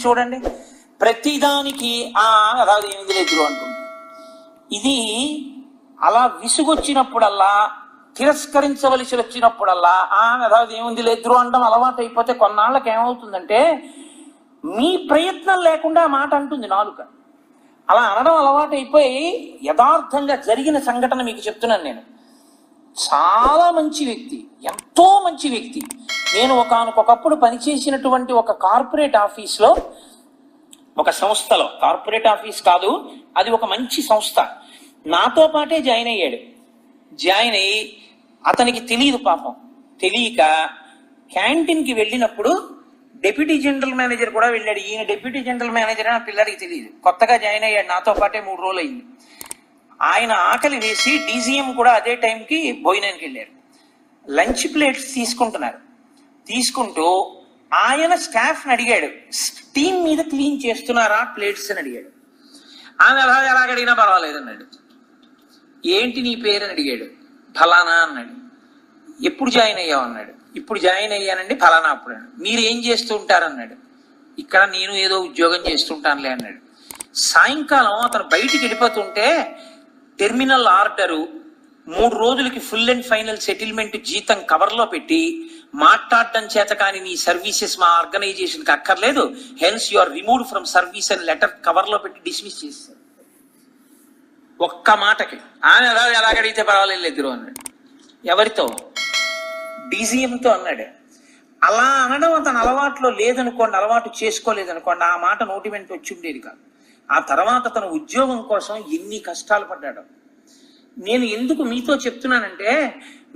చూడండి, ప్రతిదానికి అதாவது ఏమిది లేదు అంటుంది. ఇది అలా విసుగొచ్చినప్పుడల్లా, తిరస్కరించవలసి వచ్చినప్పుడల్లా అதாவது ఏముంది లేదు అనడం అలవాటు అయిపోతే కొన్నాళ్ళకి ఏమవుతుందంటే మీ ప్రయత్నం లేకుండా ఆ మాట అంటుంది నాలుక. అలా అనడం అలవాటు అయిపోయి యథార్థంగా జరిగిన సంఘటన మీకు చెప్తున్నాను. నేను చాలా మంచి వ్యక్తి, ఎంతో మంచి వ్యక్తి. నేను ఒకనకొకప్పుడు పనిచేసినటువంటి ఒక కార్పొరేట్ ఆఫీస్లో, ఒక సంస్థలో, కార్పొరేట్ ఆఫీస్ కాదు అది, ఒక మంచి సంస్థ, నాతో పాటే జాయిన్ అయ్యాడు. జాయిన్ అయ్యి అతనికి తెలియదు పాపం, తెలియక క్యాంటీన్కి వెళ్ళినప్పుడు డిప్యూటీ జనరల్ మేనేజర్ కూడా వెళ్ళాడు. ఈయన డిప్యూటీ జనరల్ మేనేజర్ అని పిల్లడికి తెలియదు, కొత్తగా జాయిన్ అయ్యాడు, నాతో పాటే 3 రోజులు అయింది. ఆయన ఆకలి వేసి డీజీఎం కూడా అదే టైంకి భోజనానికి వెళ్ళారు. లంచ్ ప్లేట్స్ తీసుకుంటున్నారు. తీసుకుంటూ ఆయన స్టాఫ్ని అడిగాడు, టీం మీద క్లీన్ చేస్తున్నారా ప్లేట్స్ అని అడిగాడు. ఆమె ఎలాగ అడిగినా పర్వాలేదు అన్నాడు. ఏంటి నీ పేరు అని అడిగాడు. ఫలానా అన్నాడు. ఎప్పుడు జాయిన్ అయ్యావు అన్నాడు. ఇప్పుడు జాయిన్ అయ్యానండి ఫలానా అప్పుడు. మీరు ఏం చేస్తూ ఉంటారన్నాడు. ఇక్కడ నేను ఏదో ఉద్యోగం చేస్తుంటానులే అన్నాడు. సాయంకాలం అతను బయటికి వెళ్ళిపోతుంటే టెర్మినల్ ఆర్డరు 3 రోజులకి ఫుల్ అండ్ ఫైనల్ సెటిల్మెంట్ జీతం కవర్లో పెట్టి, మాట్లాడడం చేత కానీ నీ సర్వీసెస్ మా ఆర్గనైజేషన్కి అక్కర్లేదు, hence you are removed from service అని లెటర్ కవర్లో పెట్టి డిస్మిస్ చేశారు. ఒక్క మాటకి. ఆమె ఎలాగడిగితే పర్వాలేదు ఎదురు అన్నాడు. ఎవరితో? డీజీఎంతో అన్నాడు. అలా అనడం అతను అలవాట్లో లేదనుకోండి, అలవాటు చేసుకోలేదనుకోండి, ఆ మాట నోటి వెంట వచ్చి ఉండేది కాదు. ఆ తర్వాత తన ఉద్యోగం కోసం ఎన్ని కష్టాలు పడ్డాడు. నేను ఎందుకు మీతో చెప్తున్నానంటే,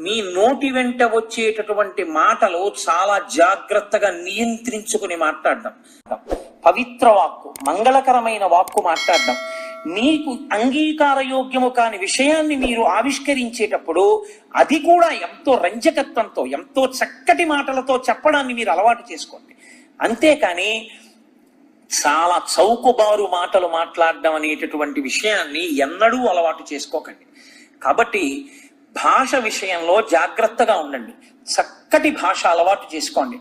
మీ నోటి వెంట వచ్చేటటువంటి మాటలు చాలా జాగ్రత్తగా నియంత్రించుకుని మాట్లాడడం, పవిత్ర వాక్కు, మంగళకరమైన వాక్కు మాట్లాడడం, మీకు అంగీకార యోగ్యము కాని విషయాన్ని మీరు ఆవిష్కరించేటప్పుడు అది కూడా ఎంతో రంజకత్వంతో, ఎంతో చక్కటి మాటలతో చెప్పడాన్ని మీరు అలవాటు చేసుకోండి. అంతేకాని చాలా చౌకబారు మాటలు మాట్లాడడం అనేటటువంటి విషయాన్ని ఎన్నడూ అలవాటు చేసుకోకండి. కాబట్టి భాష విషయంలో జాగ్రత్తగా ఉండండి, చక్కటి భాష అలవాటు చేసుకోండి.